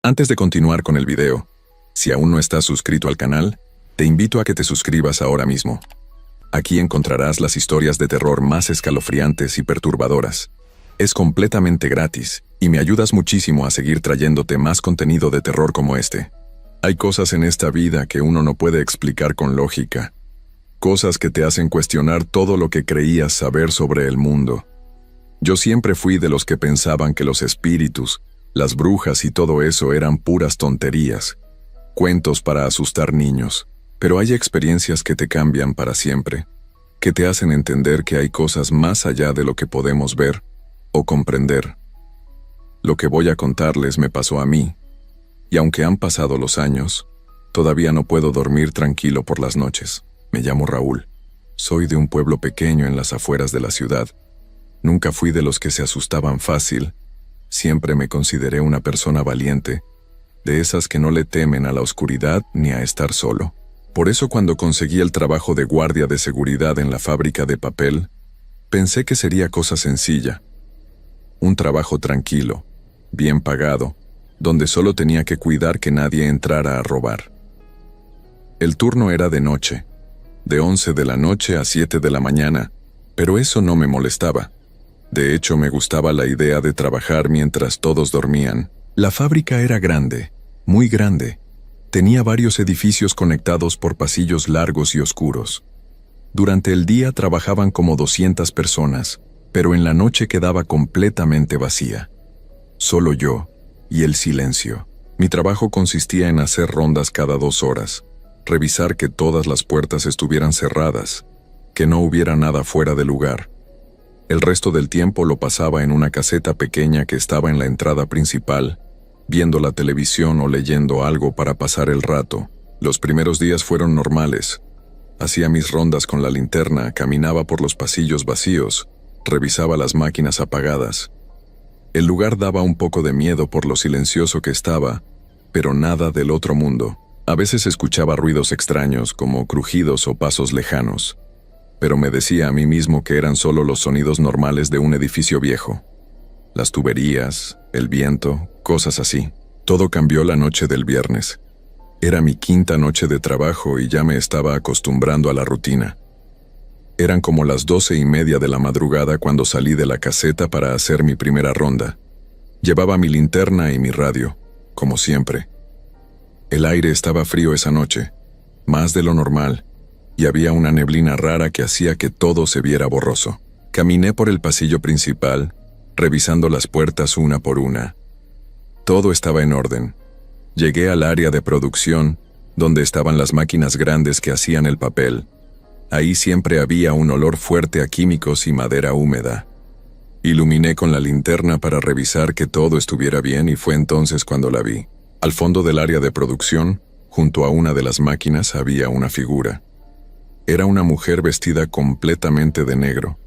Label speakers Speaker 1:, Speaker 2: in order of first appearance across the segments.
Speaker 1: Antes de continuar con el video, si aún no estás suscrito al canal, te invito a que te suscribas ahora mismo. Aquí encontrarás las historias de terror más escalofriantes y perturbadoras. Es completamente gratis y me ayudas muchísimo a seguir trayéndote más contenido de terror como este. Hay cosas en esta vida que uno no puede explicar con lógica. Cosas que te hacen cuestionar todo lo que creías saber sobre el mundo. Yo siempre fui de los que pensaban que los espíritus, las brujas y todo eso eran puras tonterías, cuentos para asustar niños. Pero hay experiencias que te cambian para siempre, que te hacen entender que hay cosas más allá de lo que podemos ver o comprender. Lo que voy a contarles me pasó a mí, y aunque han pasado los años, todavía no puedo dormir tranquilo por las noches. Me llamo Raúl. Soy de un pueblo pequeño en las afueras de la ciudad. Nunca fui de los que se asustaban fácil. Siempre me consideré una persona valiente, de esas que no le temen a la oscuridad ni a estar solo. Por eso cuando conseguí el trabajo de guardia de seguridad en la fábrica de papel, pensé que sería cosa sencilla. Un trabajo tranquilo, bien pagado, donde solo tenía que cuidar que nadie entrara a robar. El turno era de noche, de 11 de la noche a 7 de la mañana, pero eso no me molestaba. De hecho, me gustaba la idea de trabajar mientras todos dormían. La fábrica era grande, muy grande. Tenía varios edificios conectados por pasillos largos y oscuros. Durante el día trabajaban como 200 personas, pero en la noche quedaba completamente vacía. Solo yo y el silencio. Mi trabajo consistía en hacer rondas cada 2 horas, revisar que todas las puertas estuvieran cerradas, que no hubiera nada fuera de lugar. El resto del tiempo lo pasaba en una caseta pequeña que estaba en la entrada principal, viendo la televisión o leyendo algo para pasar el rato. Los primeros días fueron normales. Hacía mis rondas con la linterna, caminaba por los pasillos vacíos, revisaba las máquinas apagadas. El lugar daba un poco de miedo por lo silencioso que estaba, pero nada del otro mundo. A veces escuchaba ruidos extraños como crujidos o pasos lejanos, pero me decía a mí mismo que eran solo los sonidos normales de un edificio viejo. Las tuberías, el viento, cosas así. Todo cambió la noche del viernes. Era mi 5ª noche de trabajo y ya me estaba acostumbrando a la rutina. Eran como las 12:30 de la madrugada cuando salí de la caseta para hacer mi primera ronda. Llevaba mi linterna y mi radio, como siempre. El aire estaba frío esa noche, más de lo normal, y había una neblina rara que hacía que todo se viera borroso. Caminé por el pasillo principal, revisando las puertas una por una. Todo estaba en orden. Llegué al área de producción, donde estaban las máquinas grandes que hacían el papel. Ahí siempre había un olor fuerte a químicos y madera húmeda. Iluminé con la linterna para revisar que todo estuviera bien y fue entonces cuando la vi. Al fondo del área de producción, junto a una de las máquinas, había una figura. Era una mujer vestida completamente de negro.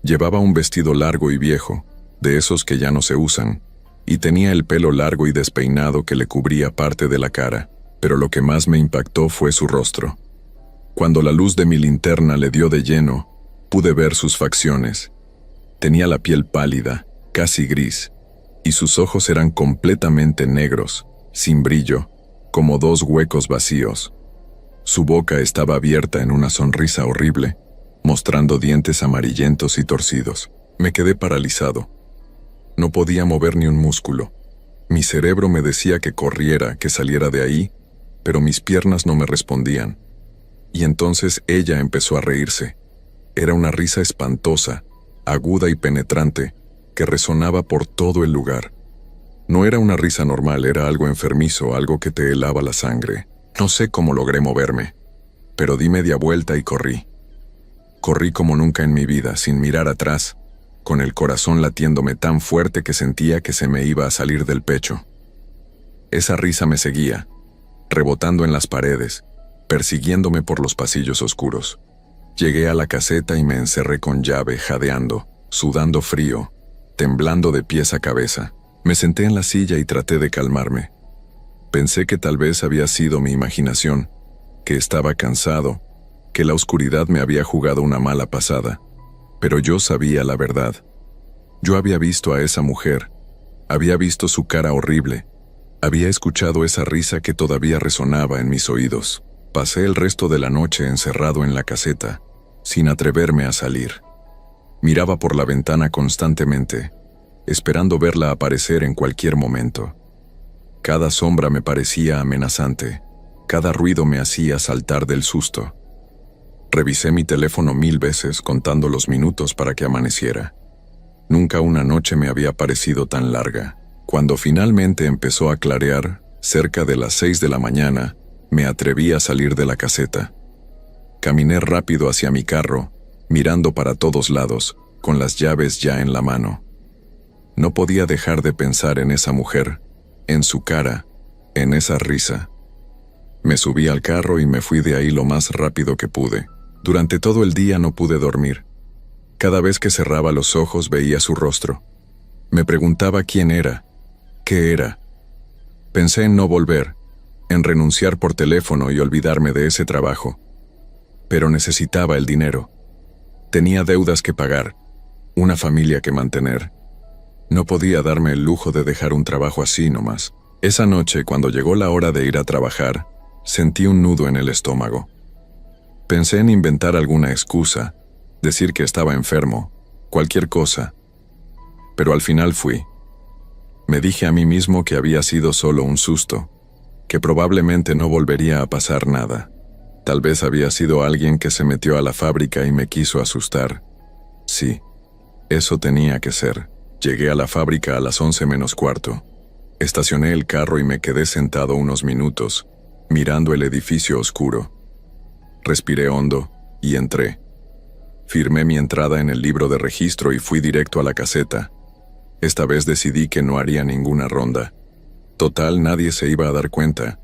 Speaker 1: Llevaba un vestido largo y viejo, de esos que ya no se usan, y tenía el pelo largo y despeinado que le cubría parte de la cara, pero lo que más me impactó fue su rostro. Cuando la luz de mi linterna le dio de lleno, pude ver sus facciones. Tenía la piel pálida, casi gris, y sus ojos eran completamente negros, sin brillo, como 2 huecos vacíos. Su boca estaba abierta en una sonrisa horrible, mostrando dientes amarillentos y torcidos. Me quedé paralizado. No podía mover ni un músculo. Mi cerebro me decía que corriera, que saliera de ahí, pero mis piernas no me respondían. Y entonces ella empezó a reírse. Era una risa espantosa, aguda y penetrante, que resonaba por todo el lugar. No era una risa normal, era algo enfermizo, algo que te helaba la sangre. No sé cómo logré moverme, pero di media vuelta y corrí. Corrí como nunca en mi vida, sin mirar atrás, con el corazón latiéndome tan fuerte que sentía que se me iba a salir del pecho. Esa risa me seguía, rebotando en las paredes, persiguiéndome por los pasillos oscuros. Llegué a la caseta y me encerré con llave, jadeando, sudando frío, temblando de pies a cabeza. Me senté en la silla y traté de calmarme. Pensé que tal vez había sido mi imaginación, que estaba cansado, que la oscuridad me había jugado una mala pasada. Pero yo sabía la verdad. Yo había visto a esa mujer, había visto su cara horrible, Había escuchado esa risa que todavía resonaba en mis oídos. Pasé el resto de la noche encerrado en la caseta, sin atreverme a salir. Miraba por la ventana constantemente, esperando verla aparecer en cualquier momento. Cada sombra me parecía amenazante, cada ruido me hacía saltar del susto. Revisé mi teléfono 1000 veces contando los minutos para que amaneciera. Nunca una noche me había parecido tan larga. Cuando finalmente empezó a clarear, cerca de las 6 de la mañana, me atreví a salir de la caseta. Caminé rápido hacia mi carro, mirando para todos lados, con las llaves ya en la mano. No podía dejar de pensar en esa mujer, en su cara, en esa risa. Me subí al carro y me fui de ahí lo más rápido que pude. Durante todo el día no pude dormir. Cada vez que cerraba los ojos veía su rostro. Me preguntaba quién era, qué era. Pensé en no volver, en renunciar por teléfono y olvidarme de ese trabajo. Pero necesitaba el dinero. Tenía deudas que pagar, una familia que mantener. No podía darme el lujo de dejar un trabajo así nomás. Esa noche, cuando llegó la hora de ir a trabajar, sentí un nudo en el estómago. Pensé en inventar alguna excusa, decir que estaba enfermo, cualquier cosa. Pero al final fui. Me dije a mí mismo que había sido solo un susto, que probablemente no volvería a pasar nada. Tal vez había sido alguien que se metió a la fábrica y me quiso asustar. Sí, eso tenía que ser. Llegué a la fábrica a las 11 menos cuarto. Estacioné el carro y me quedé sentado unos minutos, mirando el edificio oscuro. Respiré hondo y entré. Firmé mi entrada en el libro de registro y fui directo a la caseta. Esta vez decidí que no haría ninguna ronda. Total, nadie se iba a dar cuenta.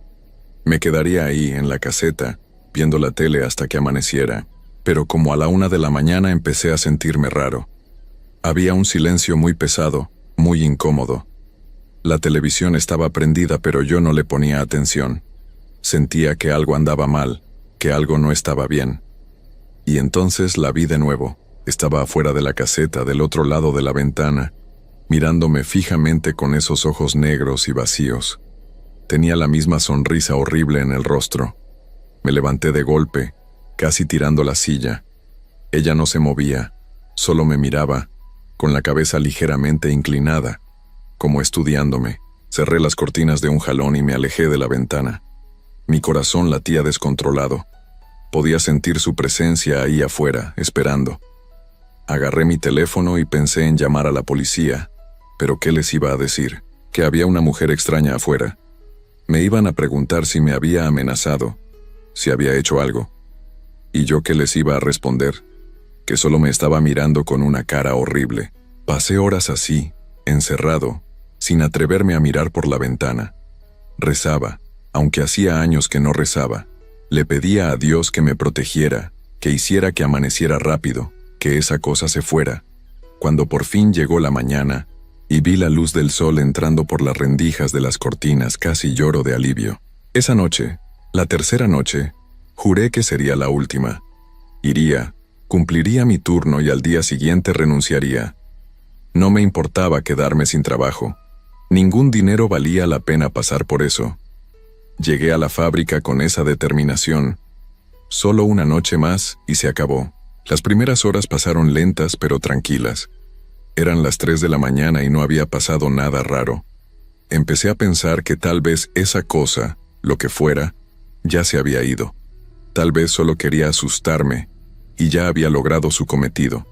Speaker 1: Me quedaría ahí, en la caseta, viendo la tele hasta que amaneciera, pero como a la 1 de la mañana empecé a sentirme raro. Había un silencio muy pesado, muy incómodo. La televisión estaba prendida, pero yo no le ponía atención. Sentía que algo andaba mal, que algo no estaba bien. Y entonces la vi de nuevo. Estaba afuera de la caseta, del otro lado de la ventana, mirándome fijamente con esos ojos negros y vacíos. Tenía la misma sonrisa horrible en el rostro. Me levanté de golpe, casi tirando la silla. Ella no se movía, solo me miraba, con la cabeza ligeramente inclinada, como estudiándome. Cerré las cortinas de un jalón y me alejé de la ventana. Mi corazón latía descontrolado. Podía sentir su presencia ahí afuera, esperando. Agarré mi teléfono y pensé en llamar a la policía, pero ¿qué les iba a decir? Que había una mujer extraña afuera. Me iban a preguntar si me había amenazado, si había hecho algo. ¿Y yo qué les iba a responder? Que solo me estaba mirando con una cara horrible. Pasé horas así, encerrado, sin atreverme a mirar por la ventana. Rezaba, aunque hacía años que no rezaba. Le pedía a Dios que me protegiera, que hiciera que amaneciera rápido, que esa cosa se fuera. Cuando por fin llegó la mañana, y vi la luz del sol entrando por las rendijas de las cortinas, casi lloro de alivio. Esa noche, la tercera noche, juré que sería la última. Iría, cumpliría mi turno y al día siguiente renunciaría. No me importaba quedarme sin trabajo. Ningún dinero valía la pena pasar por eso. Llegué a la fábrica con esa determinación. Solo una noche más y se acabó. Las primeras horas pasaron lentas pero tranquilas. Eran las 3 de la mañana y no había pasado nada raro. Empecé a pensar que tal vez esa cosa, lo que fuera, ya se había ido. Tal vez solo quería asustarme y ya había logrado su cometido.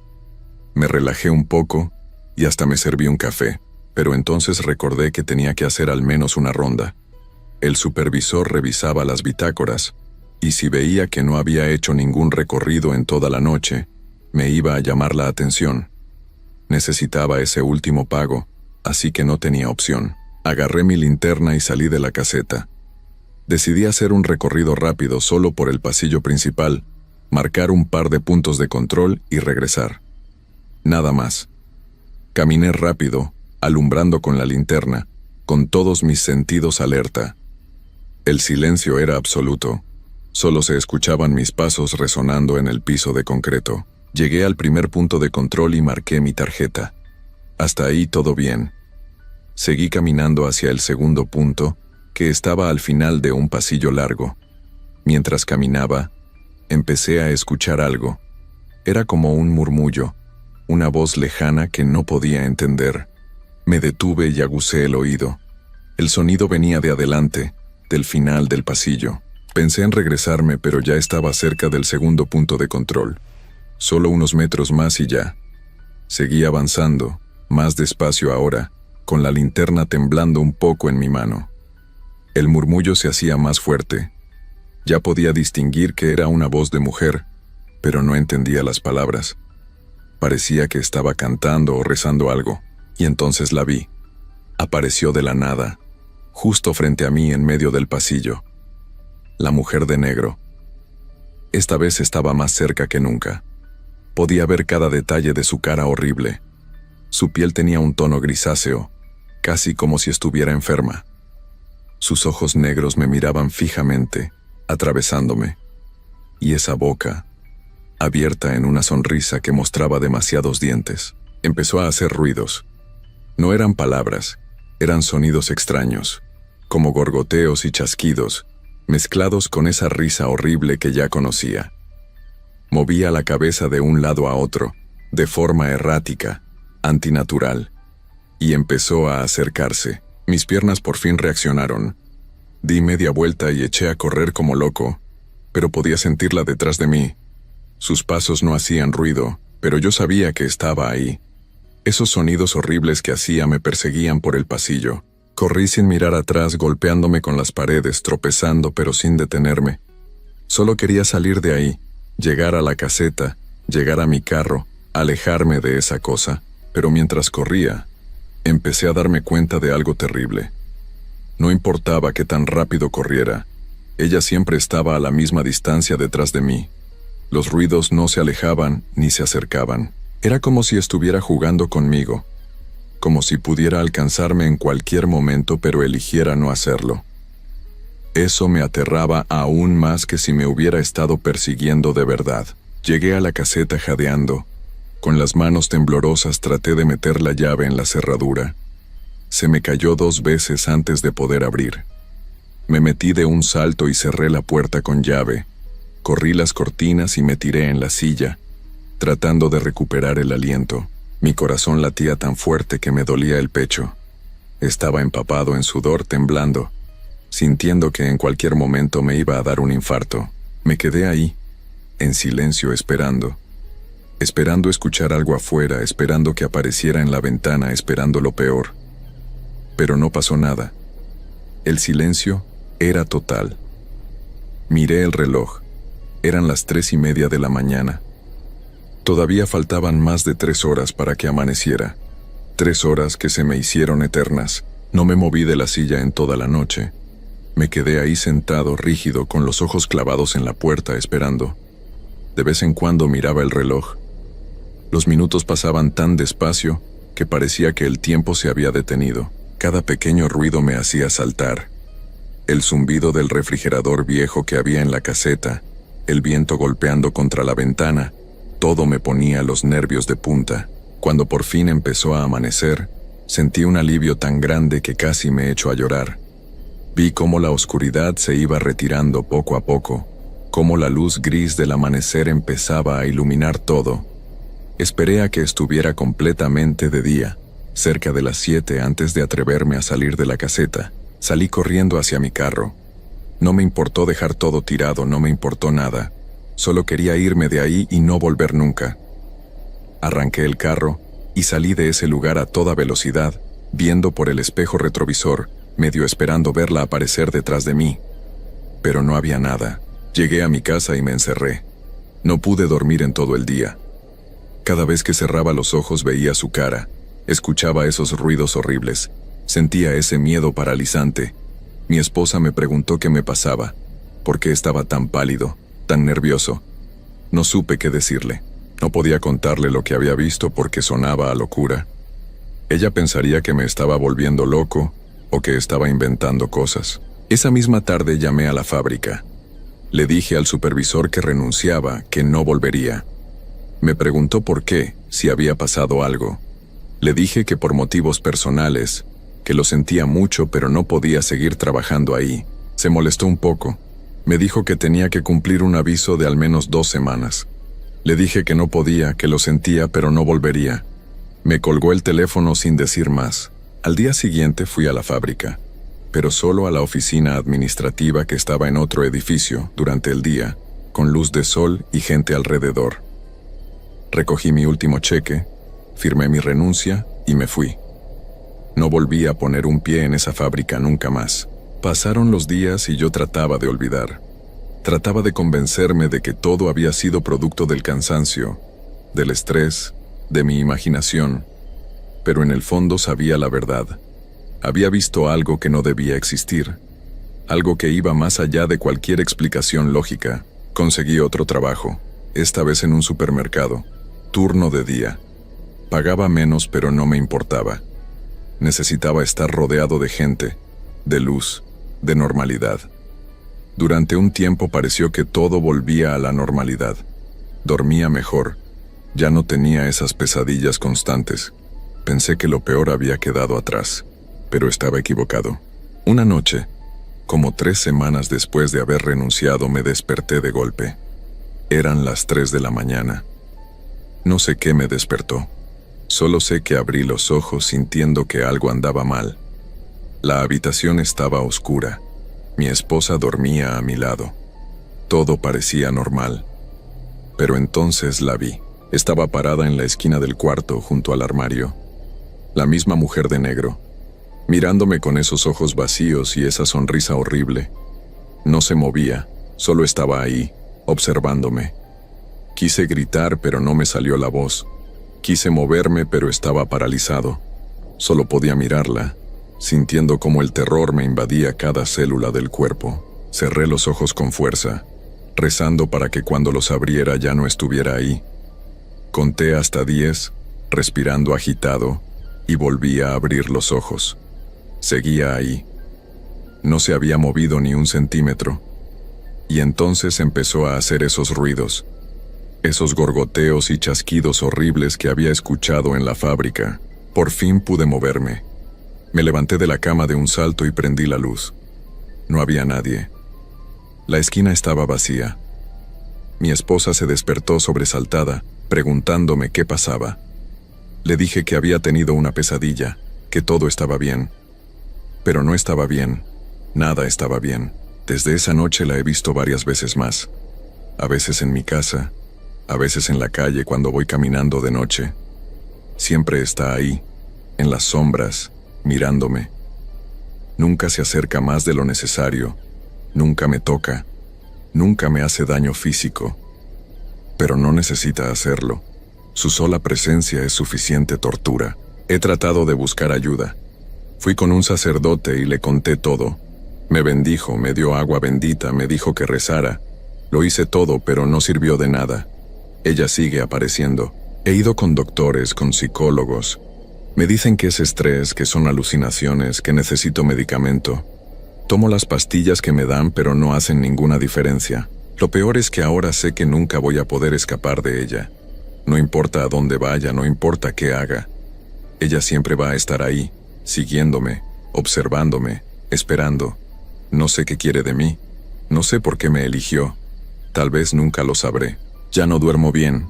Speaker 1: Me relajé un poco y hasta me serví un café, pero entonces recordé que tenía que hacer al menos una ronda. El supervisor revisaba las bitácoras, y si veía que no había hecho ningún recorrido en toda la noche, me iba a llamar la atención. Necesitaba ese último pago, así que no tenía opción. Agarré mi linterna y salí de la caseta. Decidí hacer un recorrido rápido solo por el pasillo principal, marcar un par de puntos de control y regresar. Nada más. Caminé rápido, alumbrando con la linterna, con todos mis sentidos alerta. El silencio era absoluto. Solo se escuchaban mis pasos resonando en el piso de concreto. Llegué al primer punto de control y marqué mi tarjeta. Hasta ahí todo bien. Seguí caminando hacia el segundo punto, que estaba al final de un pasillo largo. Mientras caminaba, empecé a escuchar algo. Era como un murmullo, una voz lejana que no podía entender. Me detuve y agucé el oído. El sonido venía de adelante, del final del pasillo. Pensé en regresarme, pero ya estaba cerca del segundo punto de control. Solo unos metros más y ya. Seguí avanzando, más despacio ahora, con la linterna temblando un poco en mi mano. El murmullo se hacía más fuerte. Ya podía distinguir que era una voz de mujer, pero no entendía las palabras. Parecía que estaba cantando o rezando algo, y entonces la vi. Apareció de la nada, justo frente a mí en medio del pasillo. La mujer de negro. Esta vez estaba más cerca que nunca. Podía ver cada detalle de su cara horrible. Su piel tenía un tono grisáceo, casi como si estuviera enferma. Sus ojos negros me miraban fijamente, atravesándome. Y esa boca, abierta en una sonrisa que mostraba demasiados dientes, empezó a hacer ruidos. No eran palabras, eran sonidos extraños, como gorgoteos y chasquidos, mezclados con esa risa horrible que ya conocía. Movía la cabeza de un lado a otro, de forma errática, antinatural, y empezó a acercarse. Mis piernas por fin reaccionaron. Di media vuelta y eché a correr como loco, pero podía sentirla detrás de mí. Sus pasos no hacían ruido, pero yo sabía que estaba ahí. Esos sonidos horribles que hacía me perseguían por el pasillo. Corrí sin mirar atrás, golpeándome con las paredes, tropezando pero sin detenerme. Solo quería salir de ahí, llegar a la caseta, llegar a mi carro, alejarme de esa cosa. Pero mientras corría, empecé a darme cuenta de algo terrible. No importaba qué tan rápido corriera, ella siempre estaba a la misma distancia detrás de mí. Los ruidos no se alejaban ni se acercaban. Era como si estuviera jugando conmigo, como si pudiera alcanzarme en cualquier momento pero eligiera no hacerlo. Eso me aterraba aún más que si me hubiera estado persiguiendo de verdad. Llegué a la caseta jadeando. Con las manos temblorosas traté de meter la llave en la cerradura. Se me cayó 2 veces antes de poder abrir. Me metí de un salto y cerré la puerta con llave. Corrí las cortinas y me tiré en la silla, tratando de recuperar el aliento. Mi corazón latía tan fuerte que me dolía el pecho. Estaba empapado en sudor, temblando, sintiendo que en cualquier momento me iba a dar un infarto. Me quedé ahí, en silencio, esperando escuchar algo afuera, esperando que apareciera en la ventana, esperando lo peor. Pero no pasó nada. El silencio era total. Miré el reloj. Eran las 3:30 de la mañana. Todavía faltaban más de 3 horas para que amaneciera. 3 horas que se me hicieron eternas. No me moví de la silla en toda la noche. Me quedé ahí sentado, rígido, con los ojos clavados en la puerta, esperando. De vez en cuando miraba el reloj. Los minutos pasaban tan despacio que parecía que el tiempo se había detenido. Cada pequeño ruido me hacía saltar. El zumbido del refrigerador viejo que había en la caseta, el viento golpeando contra la ventana, todo me ponía los nervios de punta. Cuando por fin empezó a amanecer, sentí un alivio tan grande que casi me echó a llorar. Vi cómo la oscuridad se iba retirando poco a poco, cómo la luz gris del amanecer empezaba a iluminar todo. Esperé a que estuviera completamente de día, cerca de las 7 antes de atreverme a salir de la caseta. Salí corriendo hacia mi carro. No me importó dejar todo tirado, no me importó nada. Solo quería irme de ahí y no volver nunca. Arranqué el carro y salí de ese lugar a toda velocidad, viendo por el espejo retrovisor, medio esperando verla aparecer detrás de mí. Pero no había nada. Llegué a mi casa y me encerré. No pude dormir en todo el día. Cada vez que cerraba los ojos veía su cara, escuchaba esos ruidos horribles, sentía ese miedo paralizante. Mi esposa me preguntó qué me pasaba, por qué estaba tan pálido, tan nervioso. No supe qué decirle. No podía contarle lo que había visto porque sonaba a locura. Ella pensaría que me estaba volviendo loco o que estaba inventando cosas. Esa misma tarde llamé a la fábrica. Le dije al supervisor que renunciaba, que no volvería. Me preguntó por qué, si había pasado algo. Le dije que por motivos personales, que lo sentía mucho pero no podía seguir trabajando ahí. Se molestó un poco. Me dijo que tenía que cumplir un aviso de al menos 2 semanas. Le dije que no podía, que lo sentía pero no volvería. Me colgó el teléfono sin decir más. Al día siguiente fui a la fábrica, pero solo a la oficina administrativa que estaba en otro edificio durante el día, con luz de sol y gente alrededor. Recogí mi último cheque, firmé mi renuncia y me fui. No volví a poner un pie en esa fábrica nunca más. Pasaron los días y yo trataba de olvidar. Trataba de convencerme de que todo había sido producto del cansancio, del estrés, de mi imaginación, pero en el fondo sabía la verdad. Había visto algo que no debía existir, algo que iba más allá de cualquier explicación lógica. Conseguí otro trabajo, esta vez en un supermercado, turno de día. Pagaba menos pero no me importaba. Necesitaba estar rodeado de gente, de luz, de normalidad. Durante un tiempo pareció que todo volvía a la normalidad. Dormía mejor. Ya no tenía esas pesadillas constantes. Pensé que lo peor había quedado atrás, pero estaba equivocado. Una noche, como 3 semanas después de haber renunciado, me desperté de golpe. Eran las 3 de la mañana. No sé qué me despertó. Solo sé que abrí los ojos sintiendo que algo andaba mal. La habitación estaba oscura. Mi esposa dormía a mi lado. Todo parecía normal. Pero entonces la vi. Estaba parada en la esquina del cuarto junto al armario. La misma mujer de negro, mirándome con esos ojos vacíos y esa sonrisa horrible. No se movía, solo estaba ahí, observándome. Quise gritar, pero no me salió la voz. Quise moverme, pero estaba paralizado. Solo podía mirarla, sintiendo cómo el terror me invadía cada célula del cuerpo. Cerré los ojos con fuerza, rezando para que cuando los abriera ya no estuviera ahí. Conté hasta 10, respirando agitado, y volví a abrir los ojos. Seguía ahí. No se había movido ni un centímetro. Y entonces empezó a hacer esos ruidos, esos gorgoteos y chasquidos horribles que había escuchado en la fábrica. Por fin pude moverme. Me levanté de la cama de un salto y prendí la luz. No había nadie. La esquina estaba vacía. Mi esposa se despertó sobresaltada, preguntándome qué pasaba. Le dije que había tenido una pesadilla, que todo estaba bien. Pero no estaba bien. Nada estaba bien. Desde esa noche la he visto varias veces más. A veces en mi casa, a veces en la calle cuando voy caminando de noche. Siempre está ahí, en las sombras, mirándome. Nunca se acerca más de lo necesario, nunca me toca, nunca me hace daño físico. Pero no necesita hacerlo. Su sola presencia es suficiente tortura. He tratado de buscar ayuda. Fui con un sacerdote y le conté todo. Me bendijo, me dio agua bendita, me dijo que rezara. Lo hice todo, pero no sirvió de nada. Ella sigue apareciendo. He ido con doctores, con psicólogos. Me dicen que es estrés, que son alucinaciones, que necesito medicamento. Tomo las pastillas que me dan, pero no hacen ninguna diferencia. Lo peor es que ahora sé que nunca voy a poder escapar de ella. No importa a dónde vaya, no importa qué haga. Ella siempre va a estar ahí, siguiéndome, observándome, esperando. No sé qué quiere de mí. No sé por qué me eligió. Tal vez nunca lo sabré. Ya no duermo bien.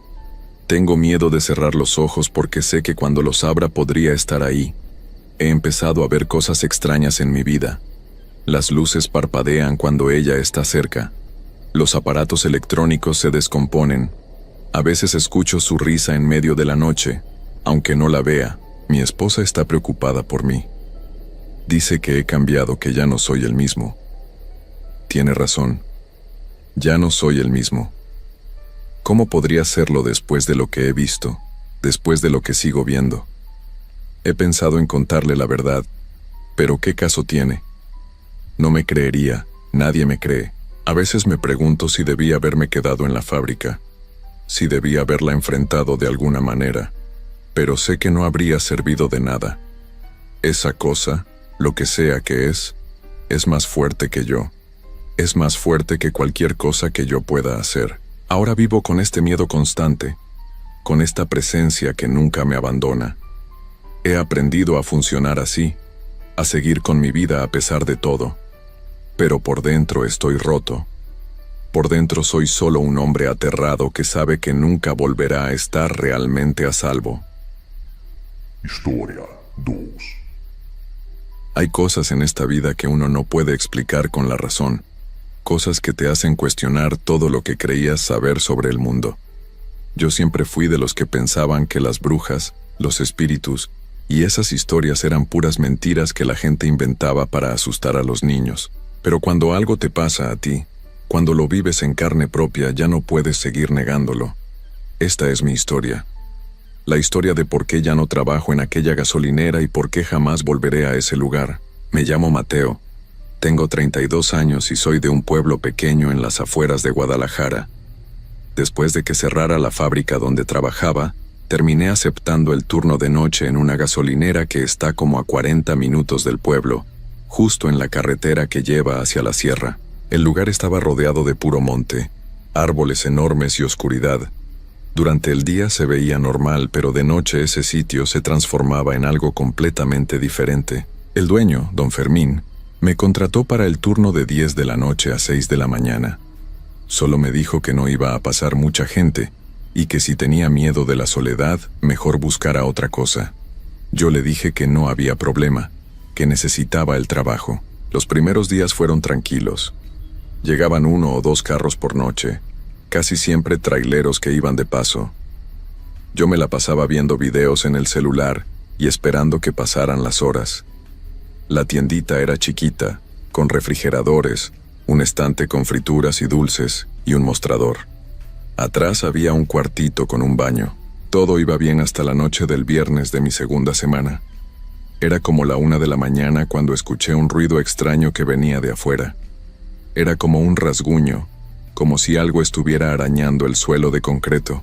Speaker 1: Tengo miedo de cerrar los ojos porque sé que cuando los abra podría estar ahí. He empezado a ver cosas extrañas en mi vida. Las luces parpadean cuando ella está cerca. Los aparatos electrónicos se descomponen. A veces escucho su risa en medio de la noche, aunque no la vea. Mi esposa está preocupada por mí. Dice que he cambiado, que ya no soy el mismo. Tiene razón. Ya no soy el mismo. ¿Cómo podría serlo después de lo que he visto, después de lo que sigo viendo? He pensado en contarle la verdad, pero ¿qué caso tiene? No me creería, nadie me cree. A veces me pregunto si debía haberme quedado en la fábrica, si debía haberla enfrentado de alguna manera, pero sé que no habría servido de nada. Esa cosa, lo que sea que es más fuerte que yo. Es más fuerte que cualquier cosa que yo pueda hacer. Ahora vivo con este miedo constante, con esta presencia que nunca me abandona. He aprendido a funcionar así, a seguir con mi vida a pesar de todo. Pero por dentro estoy roto. Por dentro soy solo un hombre aterrado que sabe que nunca volverá a estar realmente a salvo.
Speaker 2: Historia 2.
Speaker 1: Hay cosas en esta vida que uno no puede explicar con la razón, cosas que te hacen cuestionar todo lo que creías saber sobre el mundo. Yo siempre fui de los que pensaban que las brujas, los espíritus y esas historias eran puras mentiras que la gente inventaba para asustar a los niños. Pero cuando algo te pasa a ti, cuando lo vives en carne propia, ya no puedes seguir negándolo. Esta es mi historia. La historia de por qué ya no trabajo en aquella gasolinera y por qué jamás volveré a ese lugar. Me llamo Mateo. Tengo 32 años y soy de un pueblo pequeño en las afueras de Guadalajara. Después de que cerrara la fábrica donde trabajaba, terminé aceptando el turno de noche en una gasolinera que está como a 40 minutos del pueblo, justo en la carretera que lleva hacia la sierra. El lugar estaba rodeado de puro monte, árboles enormes y oscuridad. Durante el día se veía normal, pero de noche ese sitio se transformaba en algo completamente diferente. El dueño, don Fermín, me contrató para el turno de 10 de la noche a 6 de la mañana. Solo me dijo que no iba a pasar mucha gente y que si tenía miedo de la soledad, mejor buscara otra cosa. Yo le dije que no había problema, que necesitaba el trabajo. Los primeros días fueron tranquilos. Llegaban 1 o 2 carros por noche, casi siempre traileros que iban de paso. Yo me la pasaba viendo videos en el celular y esperando que pasaran las horas. La tiendita era chiquita, con refrigeradores, un estante con frituras y dulces y un mostrador. Atrás había un cuartito con un baño. Todo iba bien hasta la noche del viernes de mi segunda semana. Era como la 1 de la mañana cuando escuché un ruido extraño que venía de afuera. Era como un rasguño, como si algo estuviera arañando el suelo de concreto.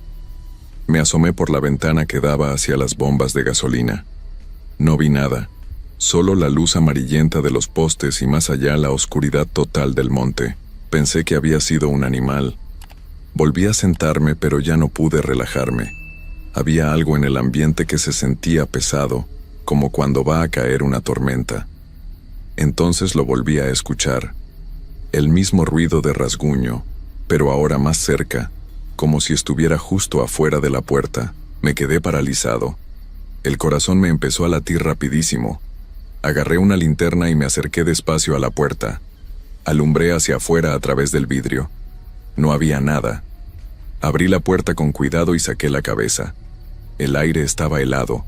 Speaker 1: Me asomé por la ventana que daba hacia las bombas de gasolina. No vi nada, solo la luz amarillenta de los postes y más allá la oscuridad total del monte. Pensé que había sido un animal. Volví a sentarme, pero ya no pude relajarme. Había algo en el ambiente que se sentía pesado, como cuando va a caer una tormenta. Entonces lo volví a escuchar. El mismo ruido de rasguño, pero ahora más cerca, como si estuviera justo afuera de la puerta. Me quedé paralizado. El corazón me empezó a latir rapidísimo. Agarré una linterna y me acerqué despacio a la puerta. Alumbré hacia afuera a través del vidrio. No había nada. Abrí la puerta con cuidado y saqué la cabeza. El aire estaba helado.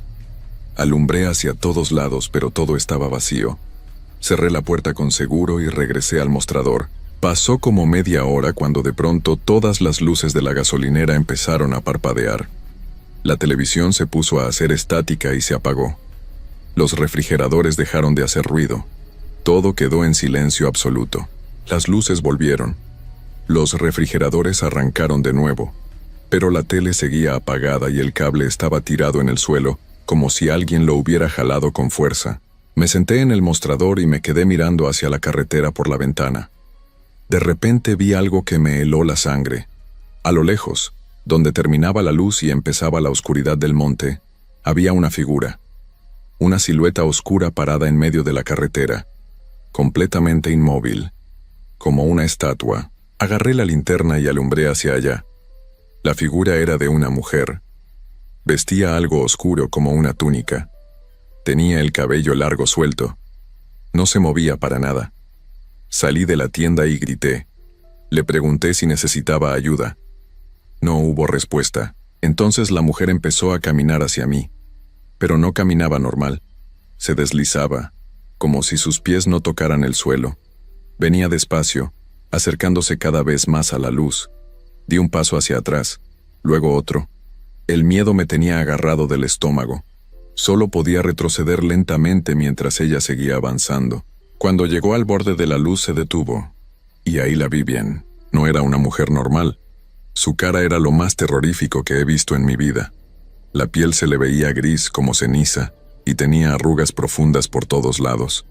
Speaker 1: Alumbré hacia todos lados, pero todo estaba vacío. Cerré la puerta con seguro y regresé al mostrador. Pasó como media hora cuando de pronto todas las luces de la gasolinera empezaron a parpadear. La televisión se puso a hacer estática y se apagó. Los refrigeradores dejaron de hacer ruido. Todo quedó en silencio absoluto. Las luces volvieron. Los refrigeradores arrancaron de nuevo, pero la tele seguía apagada y el cable estaba tirado en el suelo, como si alguien lo hubiera jalado con fuerza. Me senté en el mostrador y me quedé mirando hacia la carretera por la ventana. De repente vi algo que me heló la sangre. A lo lejos, donde terminaba la luz y empezaba la oscuridad del monte, había una figura. Una silueta oscura parada en medio de la carretera, completamente inmóvil, como una estatua. Agarré la linterna y alumbré hacia allá. La figura era de una mujer. Vestía algo oscuro como una túnica. Tenía el cabello largo suelto. No se movía para nada. Salí de la tienda y grité. Le pregunté si necesitaba ayuda. No hubo respuesta. Entonces la mujer empezó a caminar hacia mí. Pero no caminaba normal. Se deslizaba, como si sus pies no tocaran el suelo. Venía despacio, acercándose cada vez más a la luz. Di un paso hacia atrás, luego otro. El miedo me tenía agarrado del estómago. Solo podía retroceder lentamente mientras ella seguía avanzando. Cuando llegó al borde de la luz se detuvo. Y ahí la vi bien. No era una mujer normal. Su cara era lo más terrorífico que he visto en mi vida. La piel se le veía gris como ceniza y tenía arrugas profundas por todos lados.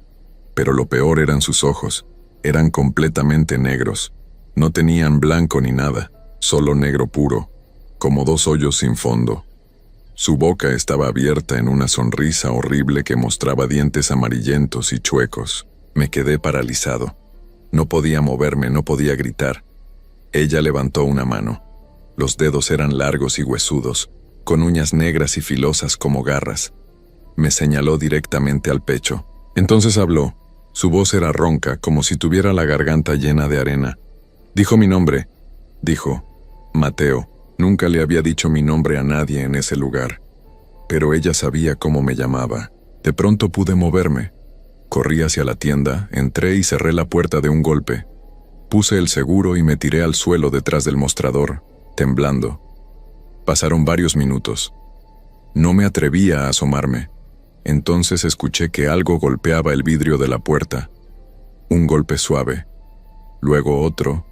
Speaker 1: Pero lo peor eran sus ojos. Eran completamente negros. No tenían blanco ni nada, solo negro puro, como 2 hoyos sin fondo. Su boca estaba abierta en una sonrisa horrible que mostraba dientes amarillentos y chuecos. Me quedé paralizado. No podía moverme, no podía gritar. Ella levantó una mano. Los dedos eran largos y huesudos, con uñas negras y filosas como garras. Me señaló directamente al pecho. Entonces habló. Su voz era ronca, como si tuviera la garganta llena de arena. Dijo mi nombre. Dijo, Mateo. Nunca le había dicho mi nombre a nadie en ese lugar. Pero ella sabía cómo me llamaba. De pronto pude moverme. Corrí hacia la tienda, entré y cerré la puerta de un golpe. Puse el seguro y me tiré al suelo detrás del mostrador, temblando. Pasaron varios minutos. No me atrevía a asomarme. Entonces escuché que algo golpeaba el vidrio de la puerta. Un golpe suave. Luego otro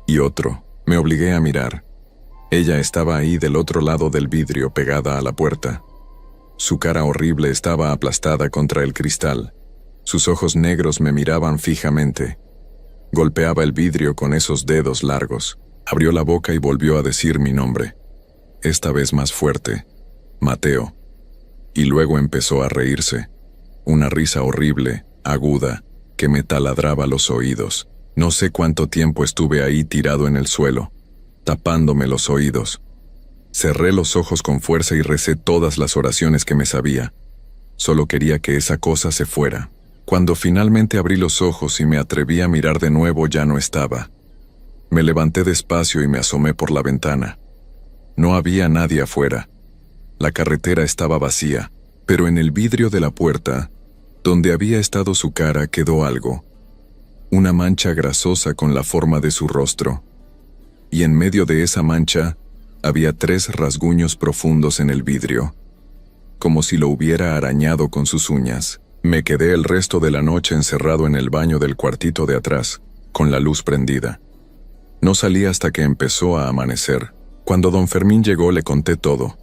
Speaker 1: y otro. Me obligué a mirar. Ella estaba ahí del otro lado del vidrio, pegada a la puerta. Su cara horrible estaba aplastada contra el cristal. Sus ojos negros me miraban fijamente. Golpeaba el vidrio con esos dedos largos. Abrió la boca y volvió a decir mi nombre. Esta vez más fuerte. Mateo. Y luego empezó a reírse. Una risa horrible, aguda, que me taladraba los oídos. No sé cuánto tiempo estuve ahí tirado en el suelo, tapándome los oídos. Cerré los ojos con fuerza y recé todas las oraciones que me sabía. Solo quería que esa cosa se fuera. Cuando finalmente abrí los ojos y me atreví a mirar de nuevo, ya no estaba. Me levanté despacio y me asomé por la ventana. No había nadie afuera. La carretera estaba vacía, pero en el vidrio de la puerta, donde había estado su cara, quedó algo. Una mancha grasosa con la forma de su rostro. Y en medio de esa mancha, había 3 rasguños profundos en el vidrio, como si lo hubiera arañado con sus uñas. Me quedé el resto de la noche encerrado en el baño del cuartito de atrás, con la luz prendida. No salí hasta que empezó a amanecer. Cuando don Fermín llegó le conté todo.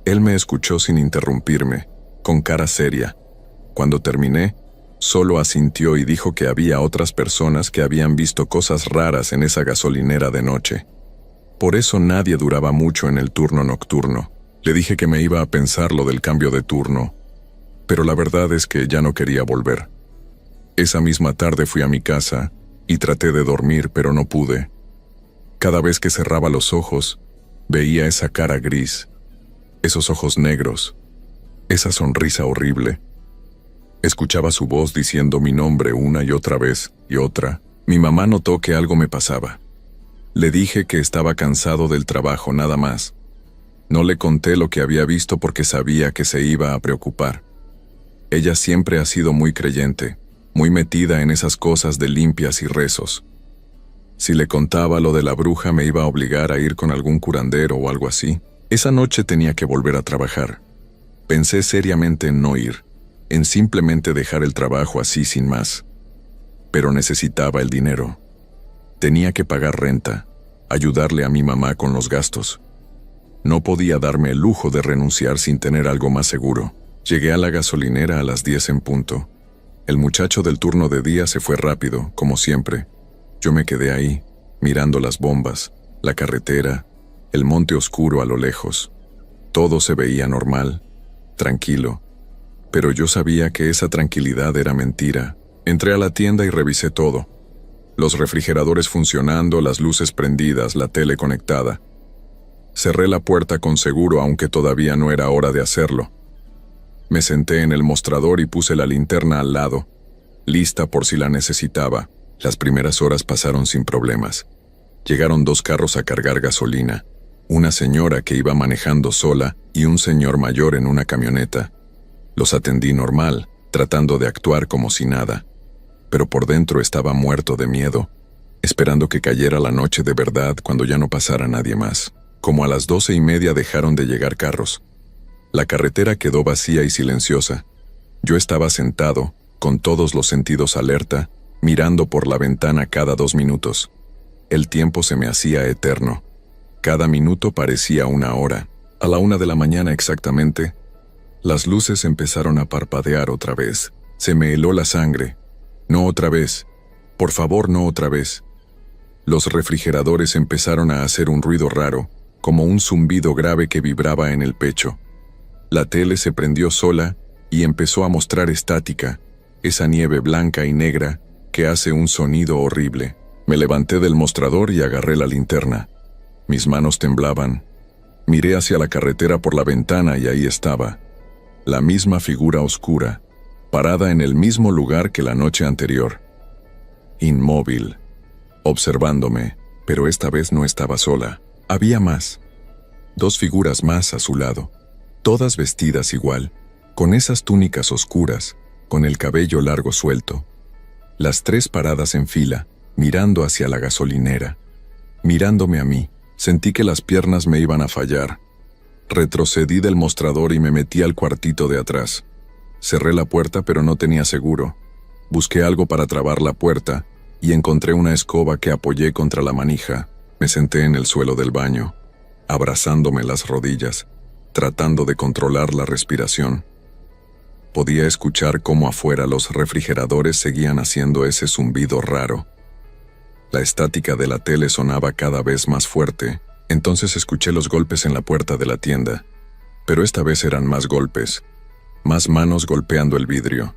Speaker 1: Él me escuchó sin interrumpirme, con cara seria. Cuando terminé, solo asintió y dijo que había otras personas que habían visto cosas raras en esa gasolinera de noche. Por eso nadie duraba mucho en el turno nocturno. Le dije que me iba a pensar lo del cambio de turno, pero la verdad es que ya no quería volver. Esa misma tarde fui a mi casa y traté de dormir, pero no pude. Cada vez que cerraba los ojos, veía esa cara gris, esos ojos negros, esa sonrisa horrible. Escuchaba su voz diciendo mi nombre una y otra vez y otra. Mi mamá notó que algo me pasaba. Le dije que estaba cansado del trabajo, nada más. No le conté lo que había visto porque sabía que se iba a preocupar. Ella siempre ha sido muy creyente, muy metida en esas cosas de limpias y rezos. Si le contaba lo de la bruja me iba a obligar a ir con algún curandero o algo así. Esa noche tenía que volver a trabajar. Pensé seriamente en no ir, en simplemente dejar el trabajo así sin más. Pero necesitaba el dinero. Tenía que pagar renta, ayudarle a mi mamá con los gastos. No podía darme el lujo de renunciar sin tener algo más seguro. Llegué a la gasolinera a las 10 en punto. El muchacho del turno de día se fue rápido, como siempre. Yo me quedé ahí, mirando las bombas, la carretera, el monte oscuro a lo lejos. Todo se veía normal, tranquilo. Pero yo sabía que esa tranquilidad era mentira. Entré a la tienda y revisé todo. Los refrigeradores funcionando, las luces prendidas, la tele conectada. Cerré la puerta con seguro, aunque todavía no era hora de hacerlo. Me senté en el mostrador y puse la linterna al lado, lista por si la necesitaba. Las primeras horas pasaron sin problemas. Llegaron 2 carros a cargar gasolina, una señora que iba manejando sola y un señor mayor en una camioneta. Los atendí normal, tratando de actuar como si nada, pero por dentro estaba muerto de miedo, esperando que cayera la noche de verdad cuando ya no pasara nadie más. Como a las 12:30 dejaron de llegar carros. La carretera quedó vacía y silenciosa. Yo estaba sentado, con todos los sentidos alerta, mirando por la ventana cada 2 minutos. El tiempo se me hacía eterno. Cada minuto parecía una hora. A la 1 de la mañana exactamente, las luces empezaron a parpadear otra vez. Se me heló la sangre. No otra vez. Por favor, no otra vez. Los refrigeradores empezaron a hacer un ruido raro, como un zumbido grave que vibraba en el pecho. La tele se prendió sola y empezó a mostrar estática, esa nieve blanca y negra que hace un sonido horrible. Me levanté del mostrador y agarré la linterna. Mis manos temblaban. Miré hacia la carretera por la ventana y ahí estaba, la misma figura oscura, parada en el mismo lugar que la noche anterior. Inmóvil, observándome, pero esta vez no estaba sola. Había más. 2 figuras más a su lado, todas vestidas igual, con esas túnicas oscuras, con el cabello largo suelto. Las 3 paradas en fila, mirando hacia la gasolinera. Mirándome a mí, sentí que las piernas me iban a fallar. Retrocedí del mostrador y me metí al cuartito de atrás. Cerré la puerta, pero no tenía seguro. Busqué algo para trabar la puerta y encontré una escoba que apoyé contra la manija. Me senté en el suelo del baño, abrazándome las rodillas, tratando de controlar la respiración. Podía escuchar cómo afuera los refrigeradores seguían haciendo ese zumbido raro. La estática de la tele sonaba cada vez más fuerte. Entonces escuché los golpes en la puerta de la tienda. Pero esta vez eran más golpes, más manos golpeando el vidrio.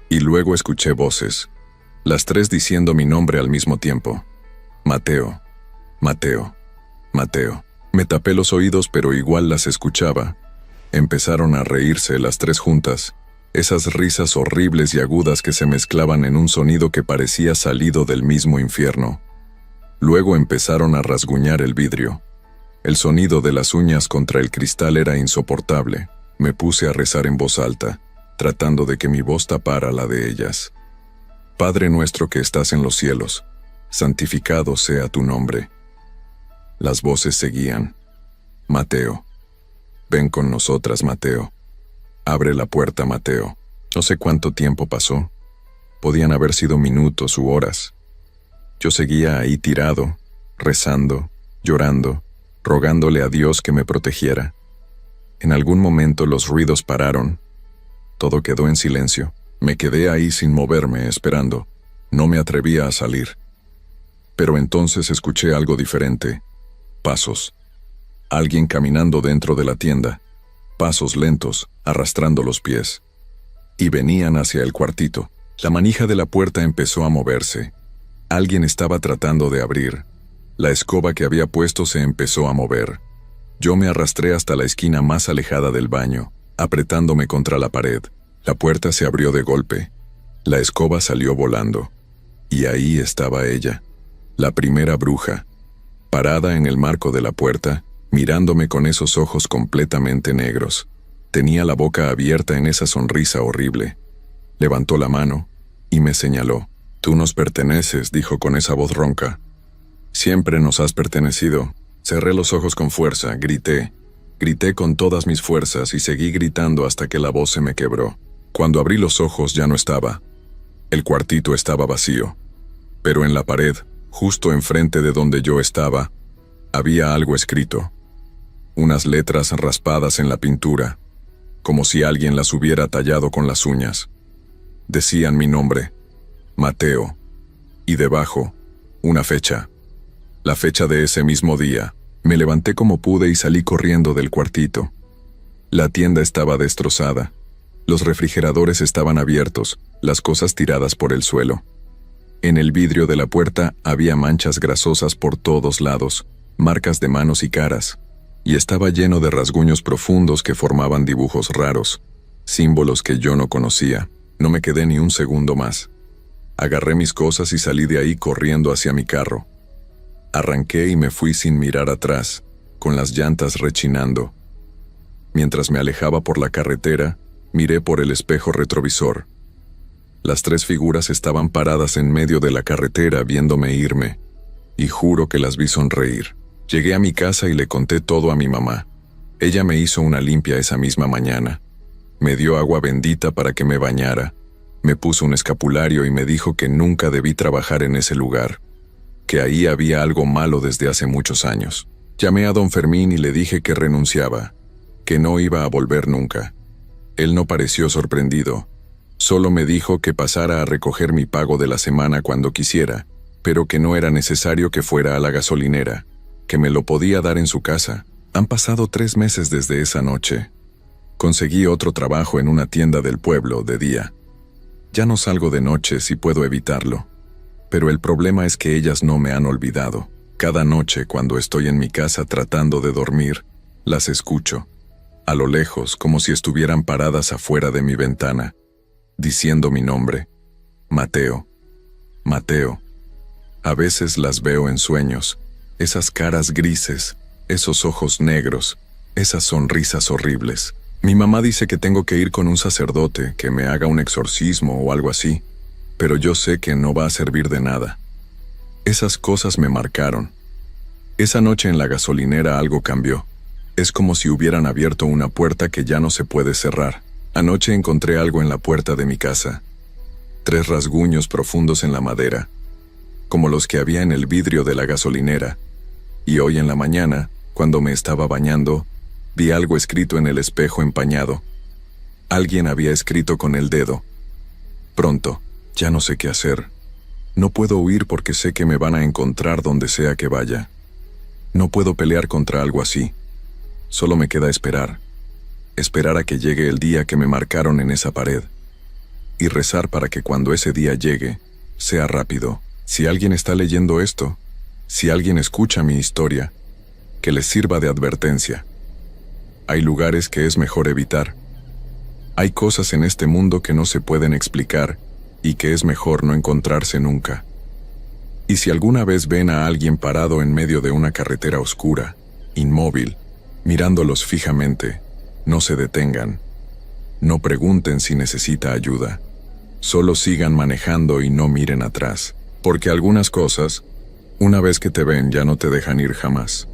Speaker 1: Y luego escuché voces, las 3 diciendo mi nombre al mismo tiempo. Mateo, Mateo, Mateo. Me tapé los oídos, pero igual las escuchaba. Empezaron a reírse las 3 juntas, esas risas horribles y agudas que se mezclaban en un sonido que parecía salido del mismo infierno. Luego empezaron a rasguñar el vidrio. El sonido de las uñas contra el cristal era insoportable. Me puse a rezar en voz alta, tratando de que mi voz tapara la de ellas. Padre nuestro que estás en los cielos, santificado sea tu nombre. Las voces seguían. Mateo. Ven con nosotras, Mateo. Abre la puerta, Mateo. No sé cuánto tiempo pasó. Podían haber sido minutos u horas. Yo seguía ahí tirado, rezando, llorando, rogándole a Dios que me protegiera. En algún momento los ruidos pararon. Todo quedó en silencio. Me quedé ahí sin moverme, esperando. No me atrevía a salir. Pero entonces escuché algo diferente. Pasos. Alguien caminando dentro de la tienda. Pasos lentos, arrastrando los pies. Y venían hacia el cuartito. La manija de la puerta empezó a moverse. Alguien estaba tratando de abrir. La escoba que había puesto se empezó a mover. Yo me arrastré hasta la esquina más alejada del baño, apretándome contra la pared. La puerta se abrió de golpe. La escoba salió volando. Y ahí estaba ella, la primera bruja, parada en el marco de la puerta, mirándome con esos ojos completamente negros. Tenía la boca abierta en esa sonrisa horrible. Levantó la mano y me señaló. Tú nos perteneces, dijo con esa voz ronca. Siempre nos has pertenecido. Cerré los ojos con fuerza, grité. Grité con todas mis fuerzas y seguí gritando hasta que la voz se me quebró. Cuando abrí los ojos ya no estaba. El cuartito estaba vacío. Pero en la pared, justo enfrente de donde yo estaba, había algo escrito. Unas letras raspadas en la pintura, como si alguien las hubiera tallado con las uñas. Decían mi nombre, Mateo, y debajo, una fecha. La fecha de ese mismo día. Me levanté como pude y salí corriendo del cuartito. La tienda estaba destrozada. Los refrigeradores estaban abiertos, las cosas tiradas por el suelo. En el vidrio de la puerta había manchas grasosas por todos lados, marcas de manos y caras, y estaba lleno de rasguños profundos que formaban dibujos raros, símbolos que yo no conocía. No me quedé ni un segundo más. Agarré mis cosas y salí de ahí corriendo hacia mi carro. Arranqué y me fui sin mirar atrás, con las llantas rechinando. Mientras me alejaba por la carretera, miré por el espejo retrovisor. Las 3 figuras estaban paradas en medio de la carretera viéndome irme, y juro que las vi sonreír. Llegué a mi casa y le conté todo a mi mamá. Ella me hizo una limpia esa misma mañana. Me dio agua bendita para que me bañara. Me puso un escapulario y me dijo que nunca debí trabajar en ese lugar, que ahí había algo malo desde hace muchos años. Llamé a don Fermín y le dije que renunciaba, que no iba a volver nunca. Él no pareció sorprendido. Solo me dijo que pasara a recoger mi pago de la semana cuando quisiera, pero que no era necesario que fuera a la gasolinera, que me lo podía dar en su casa. Han pasado 3 meses desde esa noche. Conseguí otro trabajo en una tienda del pueblo de día. Ya no salgo de noche si puedo evitarlo. Pero el problema es que ellas no me han olvidado. Cada noche, cuando estoy en mi casa tratando de dormir, las escucho, a lo lejos, como si estuvieran paradas afuera de mi ventana, diciendo mi nombre. Mateo. Mateo. A veces las veo en sueños, esas caras grises, esos ojos negros, esas sonrisas horribles. Mi mamá dice que tengo que ir con un sacerdote, que me haga un exorcismo o algo así, pero yo sé que no va a servir de nada. Esas cosas me marcaron. Esa noche en la gasolinera algo cambió. Es como si hubieran abierto una puerta que ya no se puede cerrar. Anoche encontré algo en la puerta de mi casa. 3 rasguños profundos en la madera, como los que había en el vidrio de la gasolinera. Y hoy en la mañana, cuando me estaba bañando, vi algo escrito en el espejo empañado. Alguien había escrito con el dedo. Pronto. Ya no sé qué hacer. No puedo huir porque sé que me van a encontrar donde sea que vaya. No puedo pelear contra algo así. Solo me queda esperar. Esperar a que llegue el día que me marcaron en esa pared. Y rezar para que cuando ese día llegue, sea rápido. Si alguien está leyendo esto, si alguien escucha mi historia, que les sirva de advertencia. Hay lugares que es mejor evitar. Hay cosas en este mundo que no se pueden explicar y que es mejor no encontrarse nunca. Y si alguna vez ven a alguien parado en medio de una carretera oscura, inmóvil, mirándolos fijamente, no se detengan. No pregunten si necesita ayuda. Solo sigan manejando y no miren atrás, porque algunas cosas, una vez que te ven, ya no te dejan ir jamás.